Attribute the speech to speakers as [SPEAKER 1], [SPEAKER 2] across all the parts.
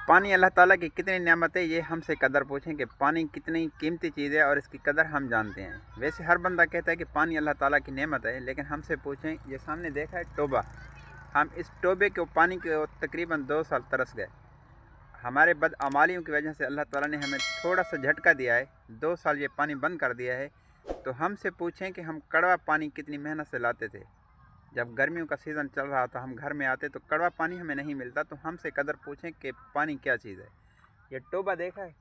[SPEAKER 1] पानी अल्लाह ताला की कितनी नेमत है, ये हमसे कदर पूछें कि पानी कितनी कीमती चीज़ है और इसकी कदर हम जानते हैं। वैसे हर बंदा कहता है कि पानी अल्लाह ताला की नेमत है, लेकिन हमसे पूछें, ये सामने देखा है टोबा, हम इस टोबे के पानी के तकरीबन 2 साल तरस गए। हमारे बदअमालियों की वजह से अल्लाह ताला ने हमें थोड़ा सा झटका दिया है, 2 साल ये पानी बंद कर दिया है। तो हमसे पूछें कि हम कड़वा पानी कितनी मेहनत से लाते थे। जब गर्मियों का सीज़न चल रहा था, हम घर में आते तो कड़वा पानी हमें नहीं मिलता, तो हमसे कदर पूछें कि पानी क्या चीज़ है। ये टोबा देखा है,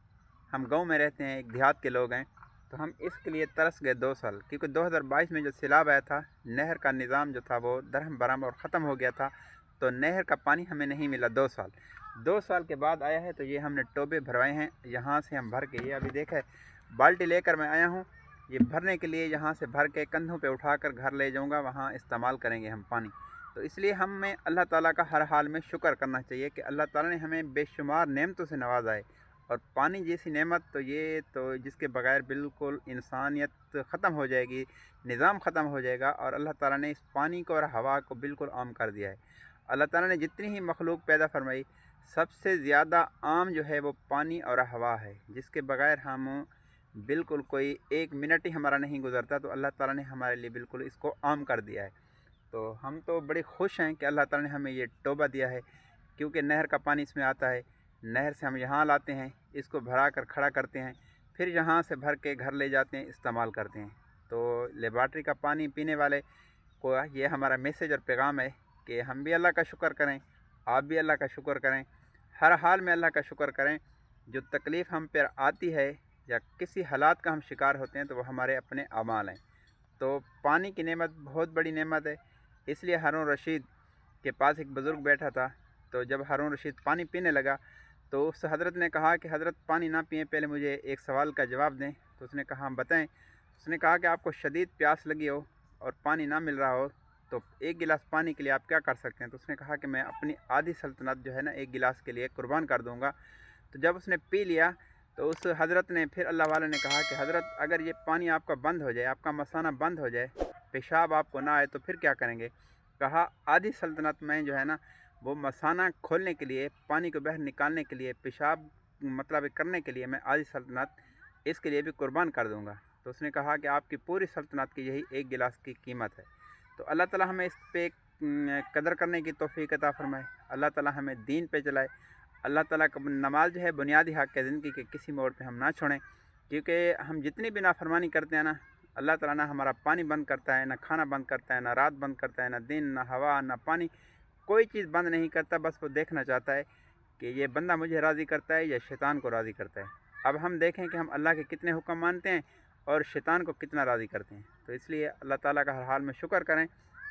[SPEAKER 1] हम गांव में रहते हैं, एक देहात के लोग हैं, तो हम इसके लिए तरस गए 2 साल, क्योंकि 2022 में जो सैलाब आया था, नहर का निज़ाम जो था वो दरहम बरहम और ख़त्म हो गया था, तो नहर का पानी हमें नहीं मिला 2 साल। 2 साल के बाद आया है, तो ये हमने टोबे भरवाए हैं, यहाँ से हम भर के, ये अभी देखा है बाल्टी लेकर मैं आया हूँ, ये भरने के लिए यहाँ से भर के कंधों पे उठाकर घर ले जाऊँगा, वहाँ इस्तेमाल करेंगे हम पानी। तो इसलिए हमें अल्लाह ताला का हर हाल में शुक्र करना चाहिए कि अल्लाह ताला ने हमें बेशुमार नेमतों से नवाजा है। और पानी जैसी नेमत तो ये तो जिसके बगैर बिल्कुल इंसानियत ख़त्म हो जाएगी, निज़ाम ख़त्म हो जाएगा। और अल्लाह ताला ने इस पानी को और हवा को बिल्कुल आम कर दिया है। अल्लाह ताला ने जितनी ही मखलूक पैदा फरमाई, सबसे ज़्यादा आम जो है वो पानी और हवा है, जिसके बगैर हम बिल्कुल कोई एक मिनट ही हमारा नहीं गुज़रता। तो अल्लाह ताला ने हमारे लिए बिल्कुल इसको आम कर दिया है। तो हम तो बड़े खुश हैं कि अल्लाह ताला ने हमें ये टोबा दिया है, क्योंकि नहर का पानी इसमें आता है। नहर से हम यहाँ लाते हैं, इसको भरा कर खड़ा करते हैं, फिर यहाँ से भर के घर ले जाते हैं, इस्तेमाल करते हैं। तो लेबार्ट्री का पानी पीने वाले को ये हमारा मैसेज और पैगाम है कि हम भी अल्लाह का शुक्र करें, आप भी अल्लाह का शुक्र करें, हर हाल में अल्लाह का शुक्र करें। जो तकलीफ़ हम पर आती है या किसी हालात का हम शिकार होते हैं, तो वो हमारे अपने अमाल हैं। तो पानी की नेमत बहुत बड़ी नेमत है। इसलिए हारून रशीद के पास एक बुज़ुर्ग बैठा था, तो जब हारून रशीद पानी पीने लगा, तो उस हज़रत ने कहा कि हज़रत पानी ना पिए, पहले मुझे एक सवाल का जवाब दें। तो उसने कहा, हम बताएं। उसने कहा कि आपको शदीद प्यास लगी हो और पानी ना मिल रहा हो, तो एक गिलास पानी के लिए आप क्या कर सकते हैं। तो उसने कहा कि मैं अपनी आधी सल्तनत जो है ना, एक गिलास के लिए कुर्बान कर दूँगा। तो जब उसने पी लिया, तो उस हज़रत ने, फिर अल्लाह वाले ने कहा कि हज़रत, अगर ये पानी आपका बंद हो जाए, आपका मसाना बंद हो जाए, पेशाब आपको ना आए, तो फिर क्या करेंगे। कहा, आधी सल्तनत में जो है ना, वो मसाना खोलने के लिए, पानी को बाहर निकालने के लिए, पेशाब मतलब करने के लिए मैं आधी सल्तनत इसके लिए भी कुर्बान कर दूंगा। तो उसने कहा कि आपकी पूरी सल्तनत की यही एक गिलास की कीमत है। तो अल्लाह ताला हमें इस पे कदर करने की तौफीक अता फरमाए। अल्लाह ताला हमें दीन पे चलाए। अल्लाह ताला का नमाज जो है बुनियादी हक़ है ज़िंदगी के, किसी मोड़ पे हम ना छोड़ें, क्योंकि हम जितनी भी नाफरमानी करते हैं ना, अल्लाह ताला ना हमारा पानी बंद करता है, ना खाना बंद करता है, ना रात बंद करता है, ना दिन, ना हवा, ना पानी, कोई चीज़ बंद नहीं करता। बस वो देखना चाहता है कि ये बंदा मुझे राज़ी करता है या शैतान को राज़ी करता है। अब हम देखें कि हम अल्लाह के कितने हुक्म मानते हैं और शैतान को कितना राज़ी करते हैं। तो इसलिए अल्लाह ताला का हर हाल में शुक्र करें।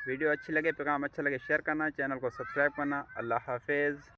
[SPEAKER 1] वीडियो अच्छी लगे, पैगाम अच्छा लगे, शेयर करना, चैनल को सब्सक्राइब करना। अल्लाह हाफ़िज़।